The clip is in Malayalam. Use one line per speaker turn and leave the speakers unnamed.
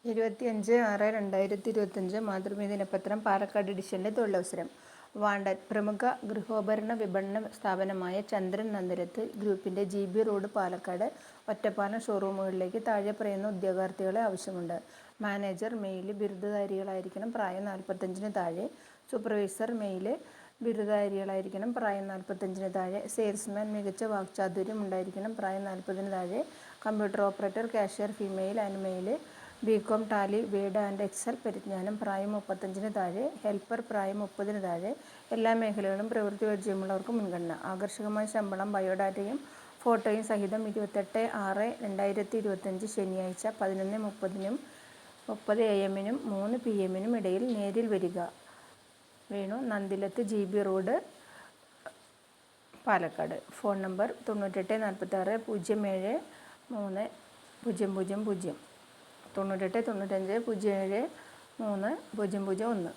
25/6/2025 മാതൃഭൂമി ദിനപത്രം പാലക്കാട് എഡിഷനിലെ തൊഴിലവസരം. വാണ്ടൻ പ്രമുഖ ഗൃഹോപകരണ വിപണന സ്ഥാപനമായ ചന്ദ്രൻ നന്ദിലത്ത് ഗ്രൂപ്പിന്റെ GB റോഡ് പാലക്കാട് ഒറ്റപ്പാലം ഷോറൂമുകളിലേക്ക് താഴെ പറയുന്ന ഉദ്യോഗാർത്ഥികളെ ആവശ്യമുണ്ട്. മാനേജർ മെയിൽ ബിരുദധാരികളായിരിക്കണം, പ്രായം 45-ന് താഴെ. സൂപ്പർവൈസർ മെയിൽ ബിരുദധാരികളായിരിക്കണം, പ്രായം 45-ന് താഴെ. സെയിൽസ്മാൻ മികച്ച വാക്ചാതുര്യം ഉണ്ടായിരിക്കണം, പ്രായം 40-ന് താഴെ. Computer operator cashier female and male. BCom Tally Word and Excel പരിജ്ഞാനം, പ്രായം 35-ന് താഴെ. ഹെൽപ്പർ പ്രായം 30-ന് താഴെ. എല്ലാ മേഖലകളും പ്രവൃത്തി പരിചയമുള്ളവർക്ക് മുൻഗണന. ആകർഷകമായ ശമ്പളം. ബയോഡാറ്റയും ഫോട്ടോയും സഹിതം 28/6/2025 ശനിയാഴ്ച 11:30 AM-നും 3 PM-നും ഇടയിൽ നേരിൽ വരിക. Venu, Nandilath, GB road, Palakkad. Phone number 9846 073 000, 9895 073 001.